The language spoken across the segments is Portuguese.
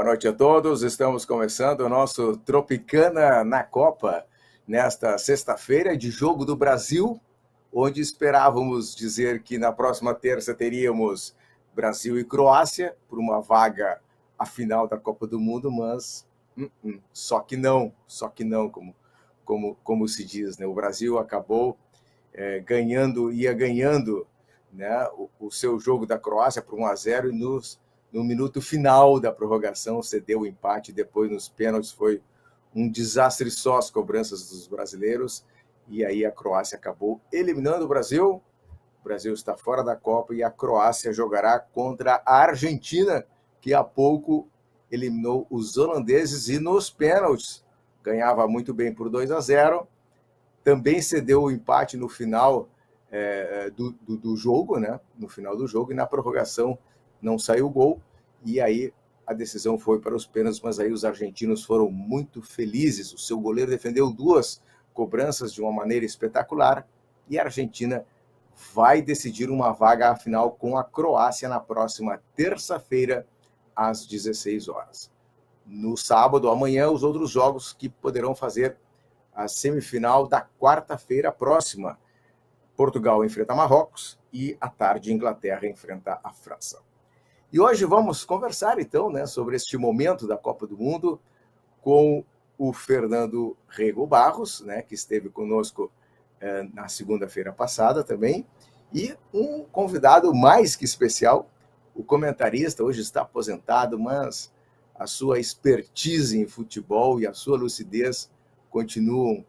Boa noite a todos. Estamos começando o nosso Tropicana na Copa nesta sexta-feira de Jogo do Brasil, onde esperávamos dizer que na próxima terça teríamos Brasil e Croácia por uma vaga à final da Copa do Mundo, mas só que não, como se diz, né? O Brasil acabou ia ganhando, né, o seu jogo da Croácia por 1-0 e no minuto final da prorrogação cedeu o empate. Depois nos pênaltis foi um desastre só as cobranças dos brasileiros, e aí a Croácia acabou eliminando o Brasil. O Brasil está fora da Copa e a Croácia jogará contra a Argentina, que há pouco eliminou os holandeses e nos pênaltis ganhava muito bem por 2-0. Também cedeu o empate no final do jogo, né? No final do jogo, e na prorrogação não saiu o gol, e aí a decisão foi para os pênaltis, mas aí os argentinos foram muito felizes. O seu goleiro defendeu 2 cobranças de uma maneira espetacular, e a Argentina vai decidir uma vaga à final com a Croácia na próxima terça-feira, às 16 horas. No sábado, amanhã, os outros jogos que poderão fazer a semifinal da quarta-feira próxima. Portugal enfrenta Marrocos e, à tarde, Inglaterra enfrenta a França. E hoje vamos conversar, então, né, sobre este momento da Copa do Mundo com o Fernando Rego Barros, né, que esteve conosco na segunda-feira passada também, e um convidado mais que especial, o comentarista, hoje está aposentado, mas a sua expertise em futebol e a sua lucidez continuam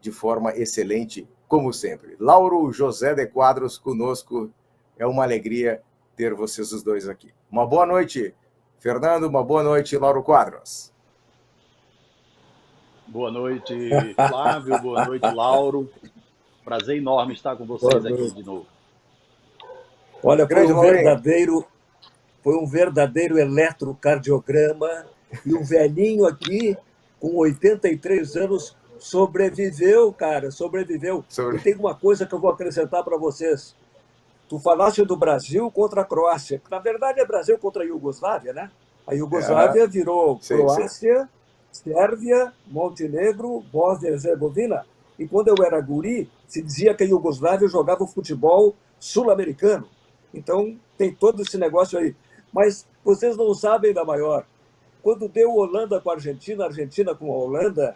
de forma excelente, como sempre. Lauro José de Quadros conosco, é uma alegria ter vocês os dois aqui. Uma boa noite, Fernando, uma boa noite, Lauro Quadros. Boa noite, Flávio, boa noite, Lauro. Prazer enorme estar com vocês aqui de novo. Olha, foi um verdadeiro eletrocardiograma, e o velhinho aqui, com 83 anos, sobreviveu, cara, sobreviveu. E tem uma coisa que eu vou acrescentar para vocês. Tu falaste do Brasil contra a Croácia, que na verdade é Brasil contra a Iugoslávia, né? A Iugoslávia virou Croácia, Sérvia, Montenegro, Bósnia e Herzegovina. E quando eu era guri, se dizia que a Iugoslávia jogava o futebol sul-americano. Então tem todo esse negócio aí. Mas vocês não sabem da maior. Quando deu Holanda com a Argentina com a Holanda,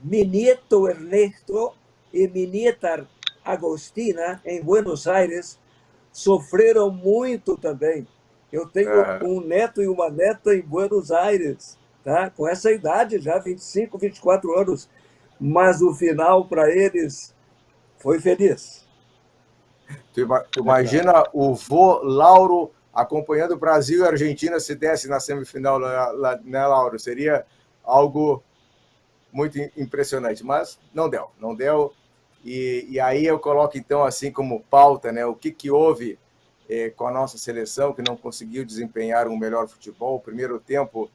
Minito Ernesto e Minita Agostina, em Buenos Aires, sofreram muito também. Eu tenho um neto e uma neta em Buenos Aires, tá? Com essa idade já, 25, 24 anos. Mas o final para eles foi feliz. Tu imagina o vô Lauro acompanhando o Brasil e a Argentina se desse na semifinal, né, Lauro? Seria algo muito impressionante, mas não deu. E aí eu coloco, então, assim como pauta, né, o que houve com a nossa seleção, que não conseguiu desempenhar um melhor futebol. O primeiro tempo,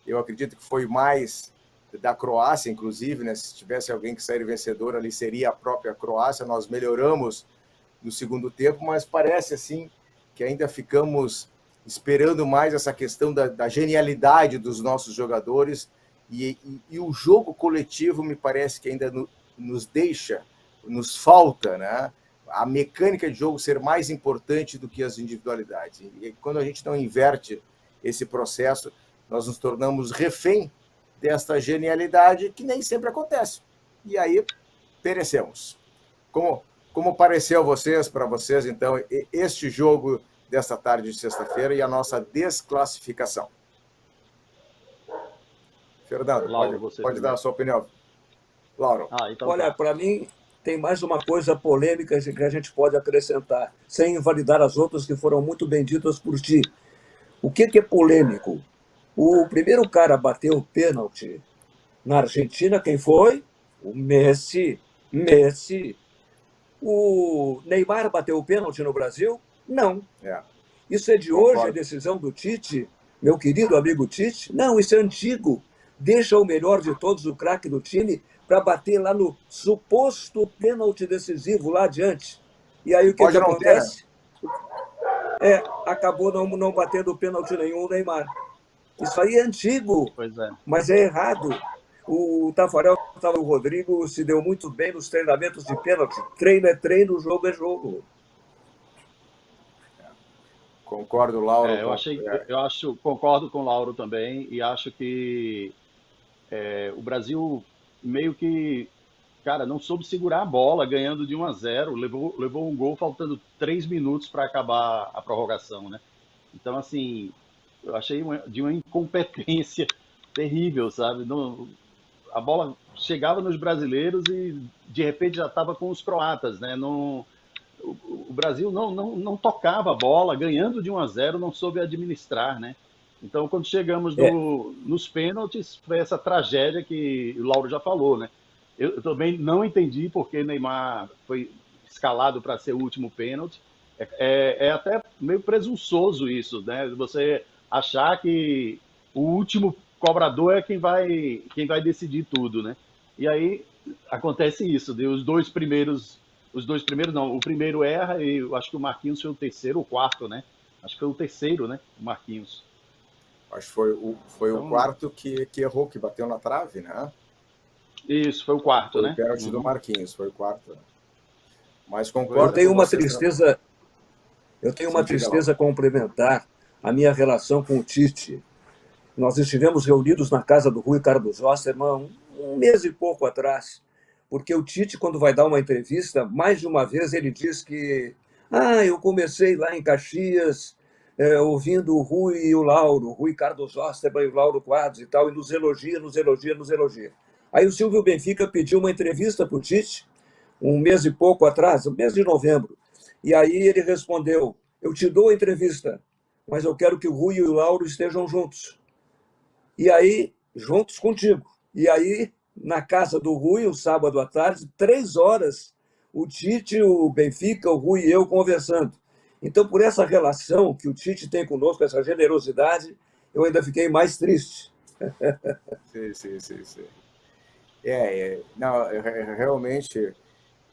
eu acredito que foi mais da Croácia, inclusive, né? Se tivesse alguém que sair vencedor ali, seria a própria Croácia. Nós melhoramos no segundo tempo, mas parece, assim, que ainda ficamos esperando mais essa questão da genialidade dos nossos jogadores, e o jogo coletivo me parece que ainda nos falta, né? A mecânica de jogo ser mais importante do que as individualidades. E quando a gente não inverte esse processo, nós nos tornamos refém desta genialidade que nem sempre acontece. E aí perecemos. Como pareceu para vocês, então, este jogo desta tarde de sexta-feira e a nossa desclassificação? Fernando, Lauro, pode dar a sua opinião. Lauro. Então olha, para mim, tem mais uma coisa polêmica que a gente pode acrescentar, sem invalidar as outras que foram muito bem ditas por ti. O que é polêmico? O primeiro cara a bater o pênalti na Argentina, quem foi? O Messi. O Neymar bateu o pênalti no Brasil? Não. Isso é de hoje, a decisão do Tite, meu querido amigo Tite? Não, isso é antigo. Deixa o melhor de todos, o craque do time, para bater lá no suposto pênalti decisivo lá adiante. E aí o que acontece? Acabou não batendo pênalti nenhum o Neymar. Isso aí é antigo, Pois é. mas é errado. O Tafarel, o Rodrigo se deu muito bem nos treinamentos de pênalti. Treino é treino, jogo é jogo. Concordo, Lauro. Concordo com o Lauro também, e acho que o Brasil meio que, cara, não soube segurar a bola, ganhando de 1-0, levou um gol faltando 3 minutos para acabar a prorrogação, né? Então, assim, eu achei de uma incompetência terrível, sabe? A bola chegava nos brasileiros e, de repente, já estava com os croatas, né? O Brasil não tocava a bola, ganhando de 1-0, não soube administrar, né? Então, quando chegamos nos pênaltis, foi essa tragédia que o Lauro já falou, né? Eu também não entendi porque Neymar foi escalado para ser o último pênalti. É até meio presunçoso isso, né? Você achar que o último cobrador é quem vai decidir tudo, né? E aí acontece isso, os dois primeiros não, o primeiro erra e eu acho que o Marquinhos foi o terceiro ou quarto, né? Acho que foi o terceiro, né? O Marquinhos. Acho que foi o quarto que errou, que bateu na trave, né? Isso, foi o quarto, né? Foi o pênalti do Marquinhos, foi o quarto. Mas concordo. Eu tenho uma tristeza. Eu tenho uma tristeza complementar a minha relação com o Tite. Nós estivemos reunidos na casa do Rui Carlos Osterman um mês e pouco atrás, porque o Tite, quando vai dar uma entrevista, mais de uma vez ele diz que eu comecei lá em Caxias, ouvindo o Rui e o Lauro, o Rui Carlos Osterman e o Lauro Quadros e tal, e nos elogia. Aí o Silvio Benfica pediu uma entrevista para o Tite, um mês e pouco atrás, no mês de novembro. E aí ele respondeu: eu te dou a entrevista, mas eu quero que o Rui e o Lauro estejam juntos. E aí, juntos contigo. E aí, na casa do Rui, um sábado à tarde, 3 horas, o Tite, o Benfica, o Rui e eu conversando. Então, por essa relação que o Tite tem conosco, essa generosidade, eu ainda fiquei mais triste. Sim. Não, realmente,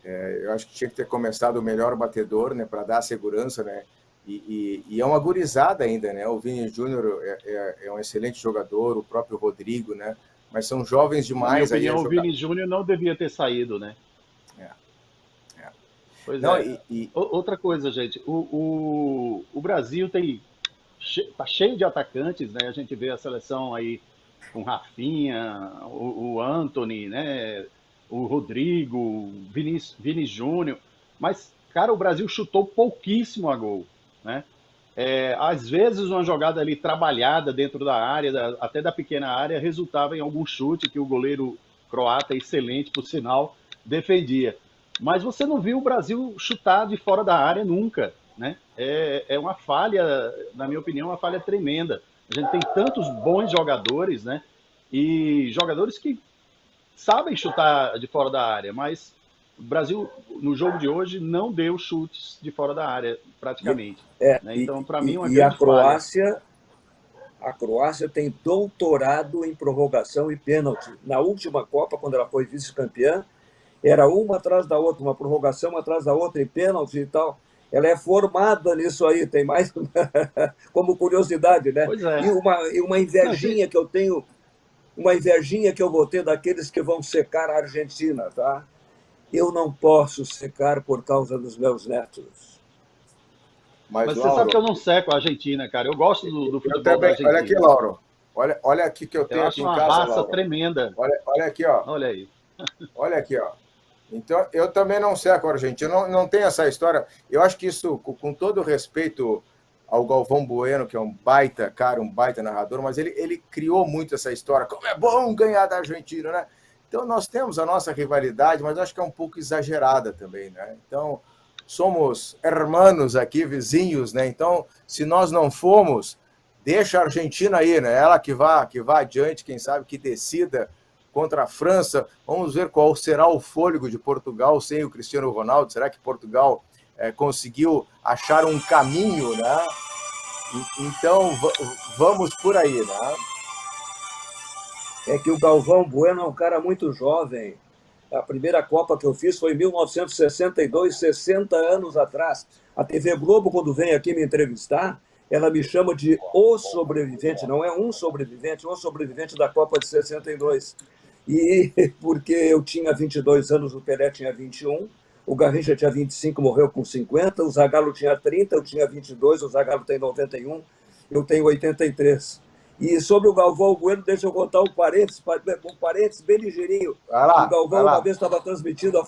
eu acho que tinha que ter começado o melhor batedor, né, para dar segurança, né? E é uma gurizada ainda, né? O Vini Júnior é um excelente jogador, o próprio Rodrigo, né? Mas são jovens demais. Na minha opinião, o Vini Júnior não devia ter saído, né? Pois não, é. Outra coisa, gente, o Brasil tá cheio de atacantes, né? A gente vê a seleção aí com Rafinha, o Antony, né? O Rodrigo, o Vini Júnior, mas, cara, o Brasil chutou pouquíssimo a gol, né? Às vezes uma jogada ali trabalhada dentro da área, até da pequena área, resultava em algum chute que o goleiro croata, excelente por sinal, defendia. Mas você não viu o Brasil chutar de fora da área nunca, né? É uma falha, na minha opinião, uma falha tremenda. A gente tem tantos bons jogadores, né? E jogadores que sabem chutar de fora da área, mas o Brasil, no jogo de hoje, não deu chutes de fora da área, praticamente. Né? Então, para mim, uma grande falha. A Croácia tem doutorado em prorrogação e pênalti. Na última Copa, quando ela foi vice-campeã, era uma atrás da outra, uma prorrogação atrás da outra, e pênalti e tal. Ela é formada nisso aí, tem mais como curiosidade, né? Pois é. E uma invejinha que eu tenho, uma invejinha que eu vou ter daqueles que vão secar a Argentina, tá? Eu não posso secar por causa dos meus netos. Mas você sabe que eu não seco a Argentina, cara. Eu gosto do futebol da Argentina. Olha aqui, Lauro. Olha aqui que eu tenho aqui em casa, uma raça Lauro. Tremenda. Olha aqui, ó. Olha aí. Olha aqui, ó. Então, eu também não seco a Argentina. Não tem essa história. Eu acho que isso, com todo respeito ao Galvão Bueno, que é um baita narrador, mas ele criou muito essa história. Como é bom ganhar da Argentina, né? Então, nós temos a nossa rivalidade, mas acho que é um pouco exagerada também, né? Então, somos hermanos aqui, vizinhos, né? Então, se nós não formos, deixa a Argentina aí, né? Ela que vá adiante, quem sabe que decida contra a França. Vamos ver qual será o fôlego de Portugal sem o Cristiano Ronaldo. Será que Portugal conseguiu achar um caminho, né? Então, vamos por aí, né? É que o Galvão Bueno é um cara muito jovem. A primeira Copa que eu fiz foi em 1962, 60 anos atrás. A TV Globo, quando vem aqui me entrevistar, ela me chama de o sobrevivente, não é um sobrevivente, o sobrevivente da Copa de 62. E porque eu tinha 22 anos, o Pelé tinha 21, o Garrincha tinha 25, morreu com 50, o Zagallo tinha 30, eu tinha 22, o Zagallo tem 91, eu tenho 83. E sobre o Galvão Bueno, deixa eu contar um parênteses bem ligeirinho. O Galvão uma vez estava transmitindo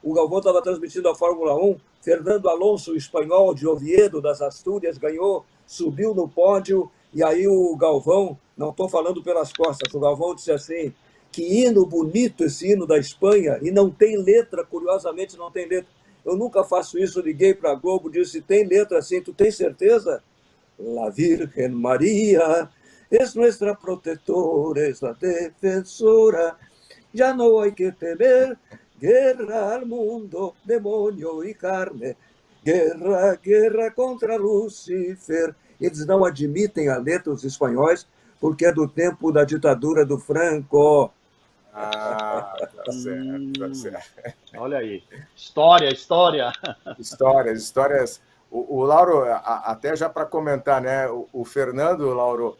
o Galvão estava transmitindo a Fórmula 1, Fernando Alonso, o espanhol de Oviedo, das Astúrias, ganhou, subiu no pódio, e aí o Galvão, não estou falando pelas costas, o Galvão disse assim: que hino bonito esse hino da Espanha, e não tem letra, curiosamente não tem letra. Eu nunca faço isso, liguei para a Globo, disse: tem letra assim, tu tem certeza? La Virgen María es nuestra protectora, es la defensora, ya no hay que temer, guerra al mundo, demonio y carne, guerra, guerra contra Lucifer. Eles não admitem a letra, os espanhóis, porque é do tempo da ditadura do Franco. Ah, tá certo, tá certo. Olha aí. História. Histórias. O Lauro, até já para comentar, né? O Fernando, Lauro,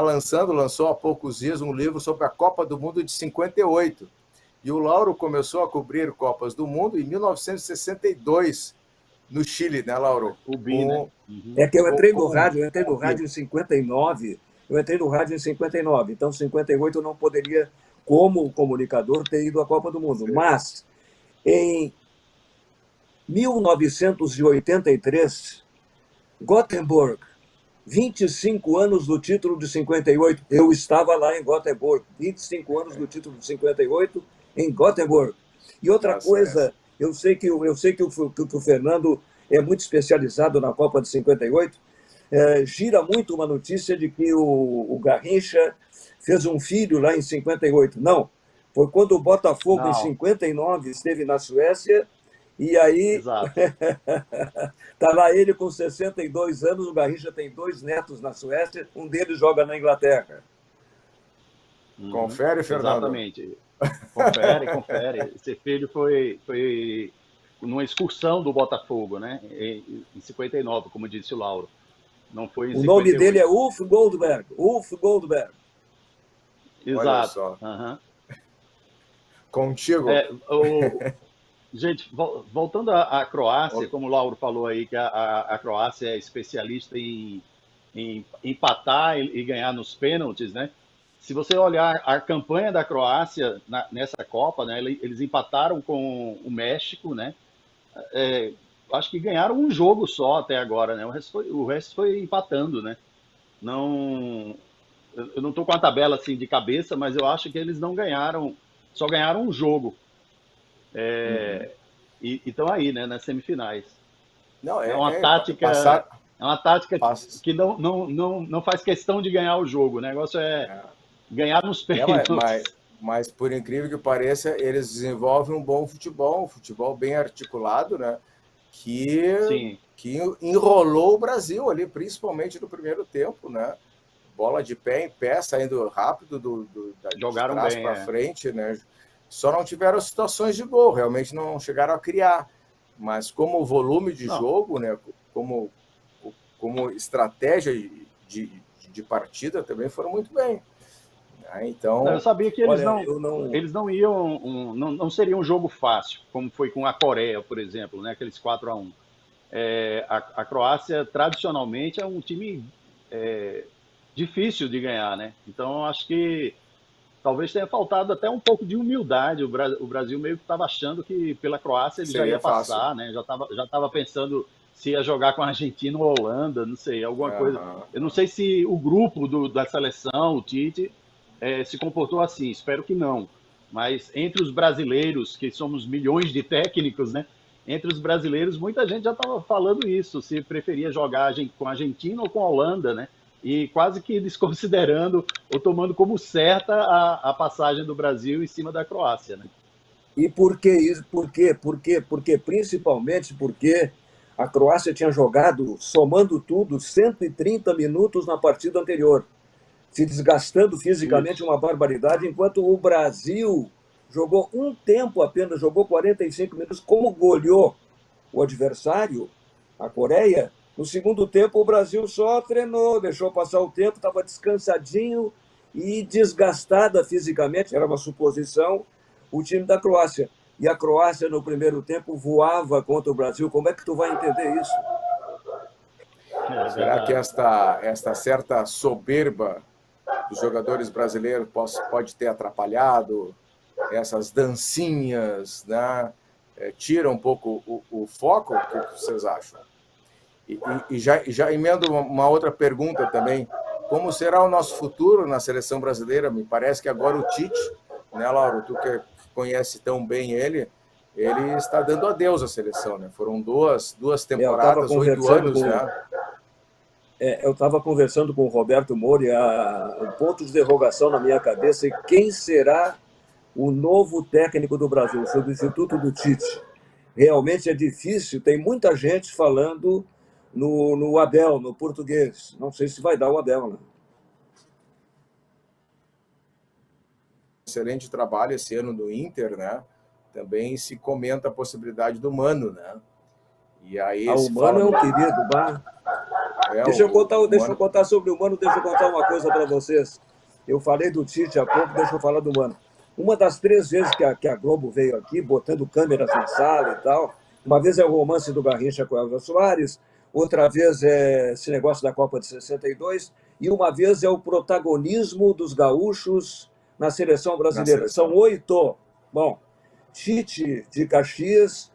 lançou há poucos dias um livro sobre a Copa do Mundo de 58. E o Lauro começou a cobrir Copas do Mundo em 1962, no Chile, né, Lauro? O BI, né? Uhum. É que eu entrei no rádio em 59. Eu entrei no rádio em 59, então em 58 eu não poderia, como comunicador, ter ido à Copa do Mundo. Sim. Mas, em 1983, Gothenburg, 25 anos do título de 58, eu estava lá em Gothenburg, 25 anos do título de 58 em Gothenburg. E outra coisa, eu sei que o Fernando é muito especializado na Copa de 58, gira muito uma notícia de que o Garrincha fez um filho lá em 58. Não, foi quando o Botafogo, em 59, esteve na Suécia, e aí está lá ele com 62 anos, o Garrincha tem 2 netos na Suécia, um deles joga na Inglaterra. Confere, Fernando. Exatamente. Confere. Esse filho foi numa excursão do Botafogo, né? Em 59, como disse o Lauro. Não foi em 58. O nome dele é Ulf Goldberg. Exato. Uhum. Contigo. Gente, voltando à Croácia, como o Lauro falou aí, que a Croácia é especialista em empatar e ganhar nos pênaltis, né? Se você olhar a campanha da Croácia nessa Copa, né, eles empataram com o México, né? Acho que ganharam um jogo só até agora, né? O resto foi empatando, né? Eu não estou com a tabela assim de cabeça, mas eu acho que eles não ganharam, só ganharam um jogo. E estão aí, né? Nas semifinais. Não, é uma tática. É uma tática que não faz questão de ganhar o jogo. O negócio é ganhar nos pênaltis. Mas, por incrível que pareça, eles desenvolvem um bom futebol, um futebol bem articulado, né? Que enrolou o Brasil ali, principalmente no primeiro tempo, né? Bola de pé em pé, saindo rápido de trás para frente, né? Só não tiveram situações de gol, realmente não chegaram a criar. Mas como volume de jogo, né? Como estratégia de partida, também foram muito bem. Então, eu sabia que eles não iam, não seria um jogo fácil, como foi com a Coreia, por exemplo, né? Aqueles 4-1. A Croácia, tradicionalmente, é um time difícil de ganhar, né? Então, acho que talvez tenha faltado até um pouco de humildade. O Brasil meio que estava achando que pela Croácia ele já ia passar, né? Já estava pensando se ia jogar com a Argentina ou a Holanda, não sei, alguma coisa. Eu não sei se o grupo da seleção, o Tite, se comportou assim, espero que não. Mas entre os brasileiros, que somos milhões de técnicos, né? Entre os brasileiros, muita gente já estava falando isso, se preferia jogar com a Argentina ou com a Holanda, né? E quase que desconsiderando ou tomando como certa a passagem do Brasil em cima da Croácia, né? E por que isso? Por quê? Principalmente porque a Croácia tinha jogado, somando tudo, 130 minutos na partida anterior, se desgastando fisicamente uma barbaridade, enquanto o Brasil jogou um tempo apenas, jogou 45 minutos, como goleou o adversário, a Coreia, No segundo tempo, o Brasil só treinou, deixou passar o tempo, estava descansadinho e desgastada fisicamente, era uma suposição, o time da Croácia. E a Croácia, no primeiro tempo, voava contra o Brasil. Como é que tu vai entender isso? Será que esta certa soberba dos jogadores brasileiros pode ter atrapalhado essas dancinhas, né? Tira um pouco o foco? O que vocês acham? E já emendo uma outra pergunta também. Como será o nosso futuro na seleção brasileira? Me parece que agora o Tite, né, Lauro, tu que conhece tão bem ele está dando adeus à seleção, né? Foram duas temporadas, 8 anos, né? Eu estava conversando com o Roberto Mori, um ponto de interrogação na minha cabeça, e quem será o novo técnico do Brasil, o substituto do Tite? Realmente é difícil, tem muita gente falando no Abel, no português. Não sei se vai dar o Abel, né? Excelente trabalho esse ano do Inter, né? Também se comenta a possibilidade do Mano, né? E aí o Mano é um querido, bah. Deixa eu contar sobre o Mano, deixa eu contar uma coisa para vocês. Eu falei do Tite há pouco, deixa eu falar do Mano. Uma das 3 vezes que a Globo veio aqui, botando câmeras na sala e tal, uma vez é o romance do Garrincha com o Elza Soares, outra vez é esse negócio da Copa de 62, e uma vez é o protagonismo dos gaúchos na seleção brasileira. São 8. Bom, Tite de Caxias,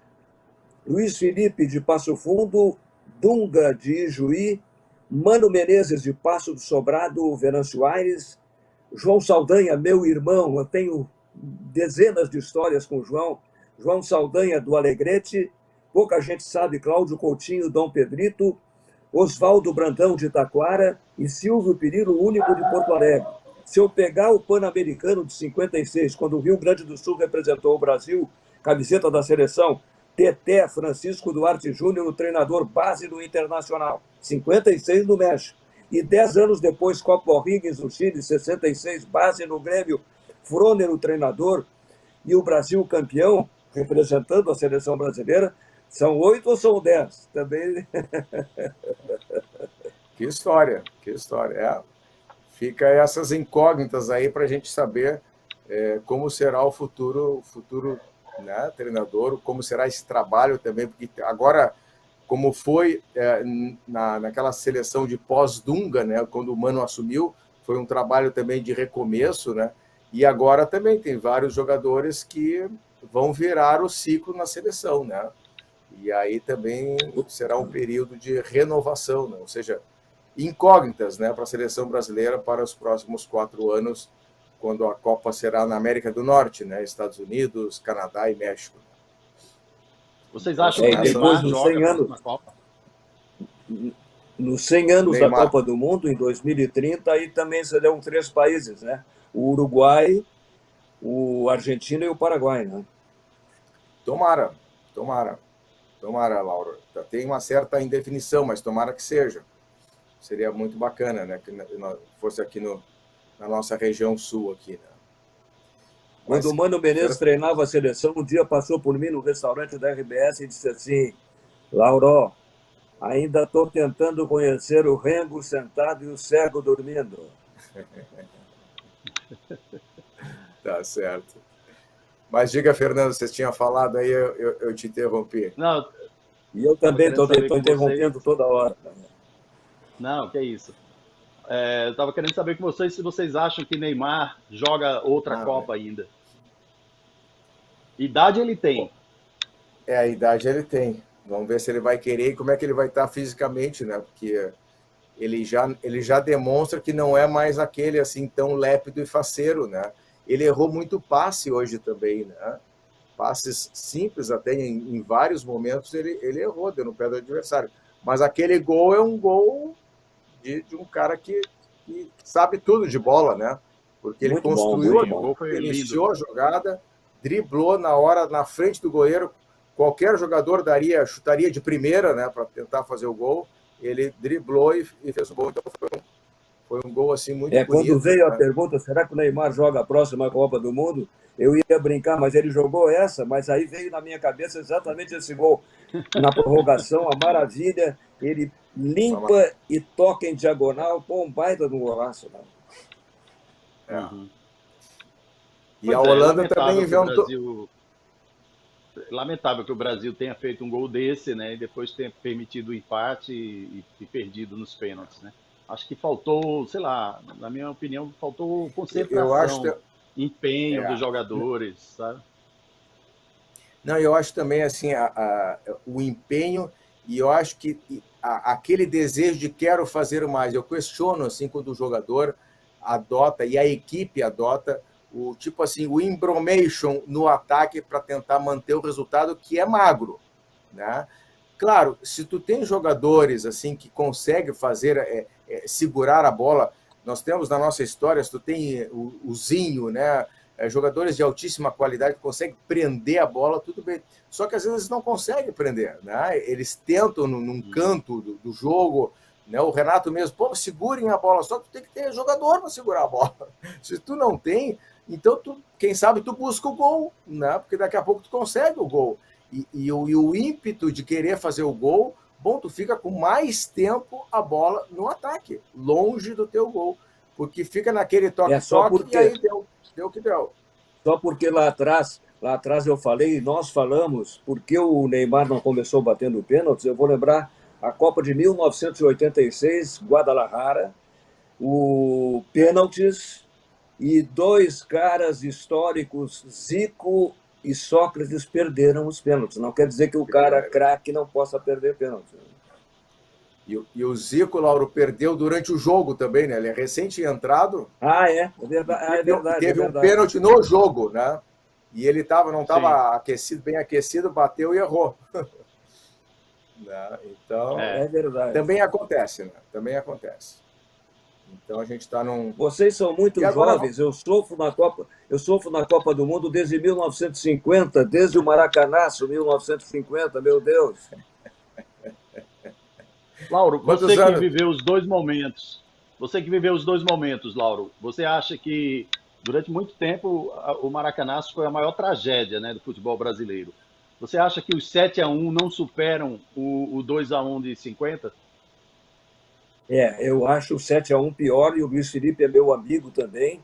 Luiz Felipe de Passo Fundo, Dunga de Ijuí, Mano Menezes de Passo do Sobrado, Venâncio Aires, João Saldanha, meu irmão, eu tenho dezenas de histórias com o João Saldanha do Alegrete, pouca gente sabe, Cláudio Coutinho, Dom Pedrito, Oswaldo Brandão de Taquara e Silvio Pirillo, único de Porto Alegre. Se eu pegar o Pan-Americano de 56, quando o Rio Grande do Sul representou o Brasil, camiseta da seleção, Teté Francisco Duarte Júnior, o treinador base do Internacional, 56 no México. E 10 anos depois, Copa O'Higgins do Chile, 66, base no Grêmio, Froner, o treinador, e o Brasil campeão, representando a seleção brasileira. São 8 ou são 10? Também. Que história, que história. Fica essas incógnitas aí para a gente saber como será o futuro, né, treinador, como será esse trabalho também, porque agora, como foi naquela seleção de pós-Dunga, né, quando o Mano assumiu, foi um trabalho também de recomeço, né, e agora também tem vários jogadores que vão virar o ciclo na seleção, né, e aí também será um período de renovação, né, ou seja, incógnitas, né, para a seleção brasileira para os próximos 4 anos, quando a Copa será na América do Norte, né, Estados Unidos, Canadá e México. Vocês acham que depois dos 100 anos na Copa? Nos 100 anos Neymar. Da Copa do Mundo, em 2030, aí também serão 3 países, né? O Uruguai, o Argentina e o Paraguai, né? Tomara, Laura. Tem uma certa indefinição, mas tomara que seja. Seria muito bacana, né? Que fosse aqui na nossa região sul aqui, né? Quando o Mano Menezes treinava a seleção, um dia passou por mim no restaurante da RBS e disse assim: Lauro, ainda estou tentando conhecer o rengo sentado e o cego dormindo. Tá certo. Mas diga, Fernando, você tinha falado aí, eu te interrompi. Não. E eu também estou interrompendo toda hora. Não, que é isso. Eu estava querendo saber com vocês se vocês acham que Neymar joga outra Copa ainda. Idade ele tem. A idade ele tem. Vamos ver se ele vai querer e como é que ele vai estar fisicamente, né? Porque ele já demonstra que não é mais aquele assim tão lépido e faceiro, né? Ele errou muito passe hoje também, né? Passes simples até em vários momentos ele errou, deu no pé do adversário. Mas aquele gol é um gol de um cara que sabe tudo de bola, né? Porque ele muito construiu, iniciou a jogada, driblou na frente do goleiro. Qualquer jogador chutaria de primeira, né, para tentar fazer o gol. Ele driblou e fez o gol. Então foi um gol assim muito bonito. Quando veio a pergunta, será que o Neymar joga a próxima Copa do Mundo? Eu ia brincar, mas ele jogou essa, mas aí veio na minha cabeça exatamente esse gol. Na prorrogação, a maravilha, ele limpa e toca em diagonal. Pô, um baita do golaço. Né? Uhum. E a Holanda também inventou... Lamentável que o Brasil tenha feito um gol desse, né? E depois tenha permitido o empate e perdido nos pênaltis, né? Acho que faltou, sei lá, na minha opinião, faltou concentração, empenho dos jogadores, sabe? Não, eu acho também assim o empenho, e eu acho que aquele desejo de quero fazer mais. Eu questiono assim quando o jogador adota e a equipe adota o tipo assim, o embromation no ataque para tentar manter o resultado, que é magro, né? Claro, se tu tem jogadores assim que conseguem fazer segurar a bola, nós temos na nossa história, se tu tem o Zinho, né? Jogadores de altíssima qualidade que conseguem prender a bola, tudo bem. Só que às vezes não conseguem prender, né? Eles tentam num canto do jogo, né? O Renato mesmo, pô, segurem a bola, só que tu tem que ter jogador para segurar a bola. Se tu não tem, então quem sabe tu busca o gol, né? Porque daqui a pouco tu consegue o gol. E o ímpeto de querer fazer o gol, bom, tu fica com mais tempo a bola no ataque, longe do teu gol, porque fica naquele toque-toque e aí deu o que deu. Só porque lá atrás eu falei, nós falamos, porque o Neymar não começou batendo pênaltis, eu vou lembrar a Copa de 1986, Guadalajara, o pênaltis, e dois caras históricos, Zico e Sócrates, perderam os pênaltis. Não quer dizer que o cara craque não possa perder pênalti. E o Zico, Lauro, perdeu durante o jogo também, né? Ele é recente entrado. É verdade. Teve um pênalti no jogo, né? E ele não estava bem aquecido, bateu e errou. Né? Então, é verdade. Também acontece, né? Também acontece. Então a gente está num... Vocês são muito jovens. Eu sofro na Copa do Mundo desde 1950, desde o Maracanaço, 1950, meu Deus. Lauro, você que viveu os dois momentos, Lauro, você acha que durante muito tempo o Maracanaço foi a maior tragédia, né, do futebol brasileiro? Você acha que os 7-1 não superam o 2-1 de 50? Eu acho o 7-1 pior, e o Luiz Felipe é meu amigo também,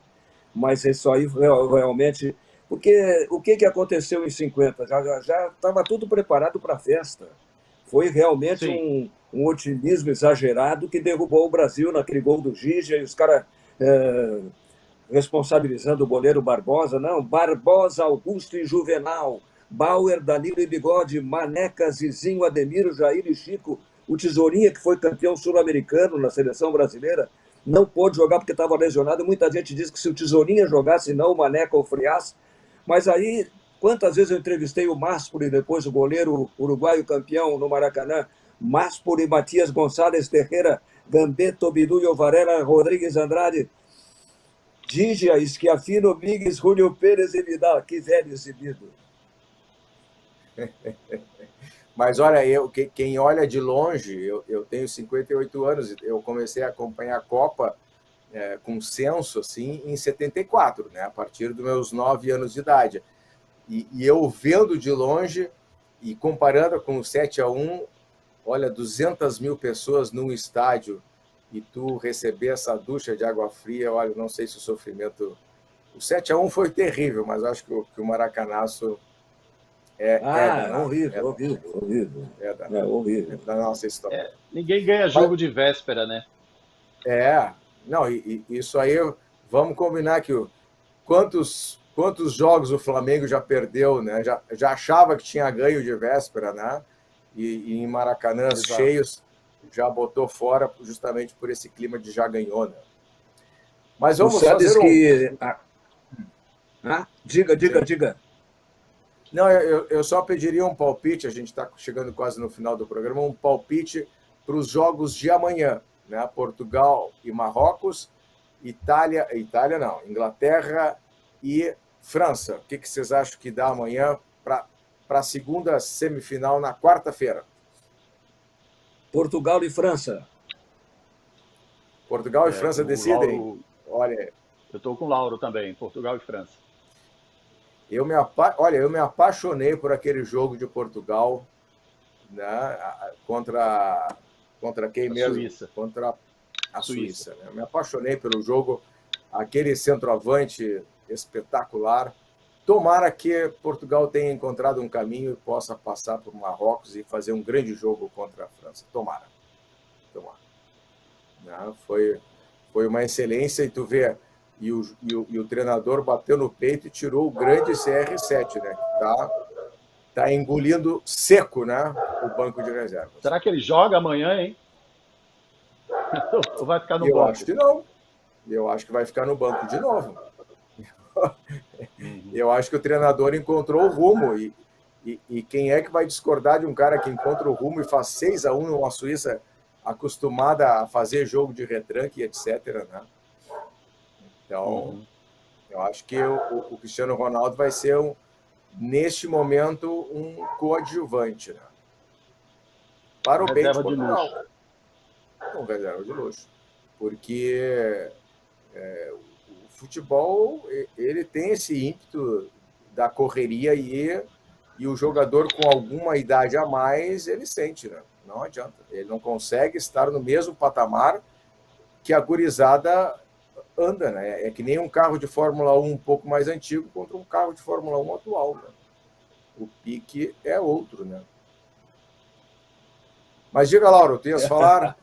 mas isso aí realmente... Porque o que aconteceu em 50? Já estava tudo preparado para a festa. Foi realmente um otimismo exagerado que derrubou o Brasil naquele gol do Gigi, e os caras responsabilizando o goleiro Barbosa. Não, Barbosa, Augusto e Juvenal, Bauer, Danilo e Bigode, Maneca, Zizinho, Ademiro, Jair e Chico. O Tesourinha, que foi campeão sul-americano na seleção brasileira, não pôde jogar porque estava lesionado. Muita gente diz que se o Tesourinha jogasse, não o Maneca ou o Frias. Mas aí, quantas vezes eu entrevistei o Máspoli, depois o goleiro uruguaio campeão no Maracanã, Máspoli, Matias Gonçalves Terreira, Gambetto, Bidu, Varela, Rodrigues Andrade, Dígia, Schiaffino, Migues, Julio Pérez e Vidal. Que velho exibido. Mas olha, quem olha de longe, eu tenho 58 anos, eu comecei a acompanhar a Copa com censo assim, em 74, né, a partir dos meus 9 anos de idade. E eu vendo de longe e comparando com o 7-1, olha, 200 mil pessoas num estádio e tu receber essa ducha de água fria, olha, não sei se o sofrimento... O 7-1 foi terrível, mas acho que o Maracanaço... horrível. É horrível. Da nossa história. Ninguém ganha jogo de véspera, né? Não, isso aí, vamos combinar que quantos jogos o Flamengo já perdeu, né? Já achava que tinha ganho de véspera, né? E em Maracanã cheios já botou fora justamente por esse clima de já ganhou, né? Mas vamos fazer Diga. Não, eu só pediria um palpite, a gente está chegando quase no final do programa, um palpite para os jogos de amanhã, né? Portugal e Marrocos, Inglaterra e França. O que vocês acham que dá amanhã para a segunda semifinal na quarta-feira? Portugal e França. Portugal e França decidem? Lauro... Olha, eu estou com o Lauro também, Portugal e França. Eu me apaixonei por aquele jogo de Portugal, né, contra Contra quem A mesmo? Suíça. Contra a Suíça. Né? Eu me apaixonei pelo jogo, aquele centroavante espetacular. Tomara que Portugal tenha encontrado um caminho e possa passar por Marrocos e fazer um grande jogo contra a França. Tomara. Né? Foi uma excelência, e tu vê, e o treinador bateu no peito e tirou o grande CR7, né? Que tá engolindo seco, né? O banco de reservas. Será que ele joga amanhã, hein? Ou vai ficar no banco? Eu acho que não. Eu acho que vai ficar no banco de novo. Eu acho que o treinador encontrou o rumo. E quem é que vai discordar de um cara que encontra o rumo e faz 6-1 numa Suíça acostumada a fazer jogo de retranque, etc. Né? Então, eu acho que o Cristiano Ronaldo vai ser, neste momento, um coadjuvante. Né? Para o bem de Portugal. Um reserva de luxo. Porque o futebol, ele tem esse ímpeto da correria e o jogador com alguma idade a mais, ele sente, né? Não adianta. Ele não consegue estar no mesmo patamar que a gurizada anda, né? É que nem um carro de Fórmula 1 um pouco mais antigo contra um carro de Fórmula 1 atual. Né? O pique é outro, né? Mas diga, Lauro, tu ias falar?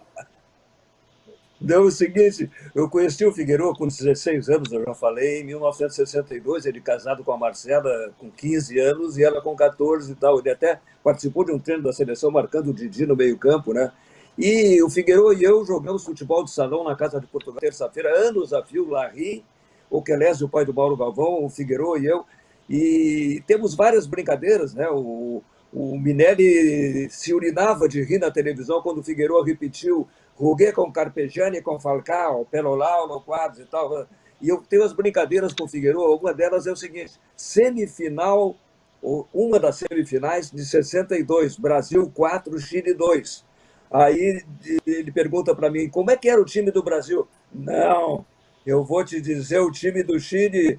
Não, é o seguinte, eu conheci o Figueiredo com 16 anos, eu já falei, em 1962, ele casado com a Marcela com 15 anos e ela com 14 e tal. Ele até participou de um treino da seleção marcando o Didi no meio-campo, né? E o Figueiredo e eu jogamos futebol de salão na Casa de Portugal, terça-feira, anos a fio, Larry, o Kelésio, o pai do Mauro Galvão, o Figueiredo e eu. E temos várias brincadeiras, né? O Minelli se urinava de rir na televisão quando o Figueiredo repetiu Joguei com Carpegiani, com Falcao, Pelolau, Quadros e tal. E eu tenho as brincadeiras com o Figueiredo. Uma delas é o seguinte: semifinal, uma das semifinais de 62, Brasil 4, Chile 2. Aí ele pergunta para mim, como é que era o time do Brasil? Não, eu vou te dizer o time do Chile: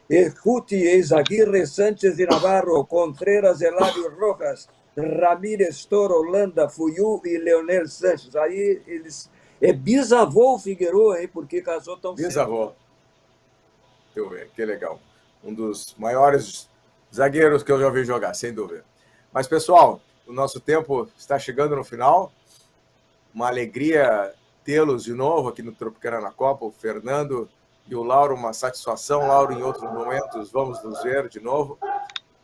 Ercuti, Eizaguirre, Sánchez de Navarro, Contreras, Eladio Rojas, Ramírez, Toro, Holanda, Fuyu e Leonel Sanches. Aí eles... É bisavô o Figueiredo, hein? Porque casou tão cedo. Bisavô. Deixa eu ver, que legal. Um dos maiores zagueiros que eu já vi jogar, sem dúvida. Mas, pessoal, o nosso tempo está chegando no final. Uma alegria tê-los de novo aqui no Tropicana na Copa. O Fernando e o Lauro, uma satisfação. Lauro, em outros momentos, vamos nos ver de novo.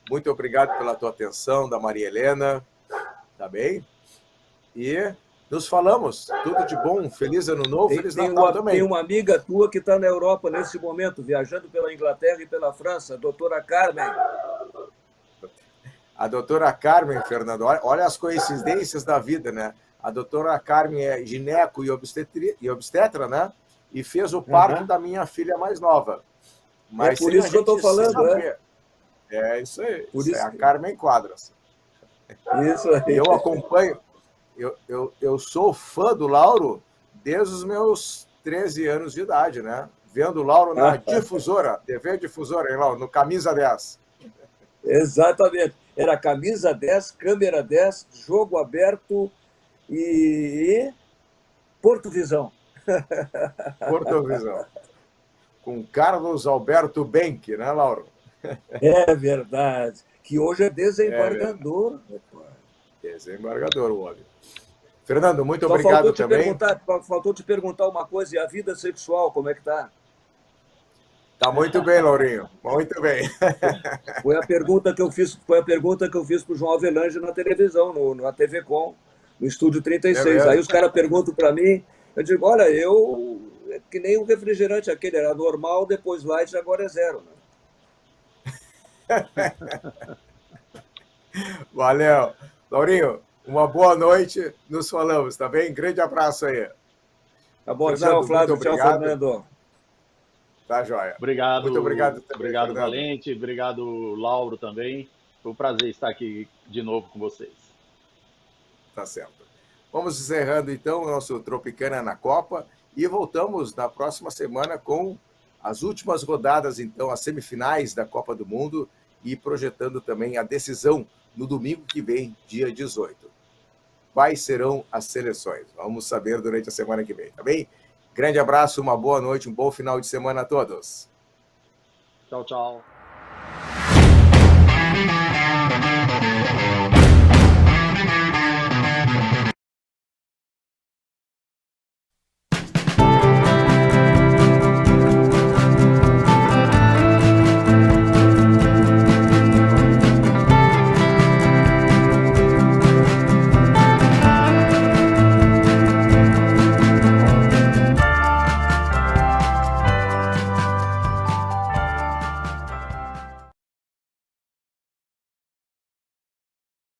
Muito obrigado pela tua atenção, da Maria Helena, tá bem? E nos falamos. Tudo de bom, feliz ano novo, feliz Natal também. Tem uma amiga tua que está na Europa nesse momento, viajando pela Inglaterra e pela França, a doutora Carmen. A doutora Carmen, Fernando, olha as coincidências da vida, né? A doutora Carmen é gineco e obstetra, né? E fez o parto da minha filha mais nova. Mas é por isso que eu estou falando, né? É isso aí. Isso é a Carmen Quadras. Isso aí. Eu acompanho. Eu sou fã do Lauro desde os meus 13 anos de idade, né? Vendo o Lauro na difusora, TV Difusora, hein, Lauro? No Camisa 10. Exatamente. Era Camisa 10, Câmera 10, Jogo Aberto e Porto Visão. Porto Visão. Com Carlos Alberto Benck, né, Lauro? É verdade. Que hoje é desembargador. Desembargador, o homem. Fernando, muito obrigado também. Faltou te perguntar uma coisa, e a vida sexual, como é que tá? Tá muito bem, Laurinho. Muito bem. Foi a pergunta que eu fiz para o João Avelange na televisão, na TV Com, no Estúdio 36. Aí os caras perguntam para mim, eu digo, olha, é que nem um refrigerante aquele, era normal, depois light, agora é zero, né? Valeu. Laurinho, uma boa noite. Nos falamos, tá bem? Grande abraço aí. Tá bom, Fernando, tchau, Flávio. Tchau, Fernando. Tá, joia. Obrigado. Muito obrigado também, obrigado, Fernando. Valente. Obrigado, Lauro, também. Foi um prazer estar aqui de novo com vocês. Tá certo. Vamos encerrando, então, o nosso Tropicana na Copa e voltamos na próxima semana com as últimas rodadas, então, as semifinais da Copa do Mundo e projetando também a decisão no domingo que vem, dia 18. quais serão as seleções. Vamos saber durante a semana que vem, tá bem? Grande abraço, uma boa noite, um bom final de semana a todos. Tchau, tchau.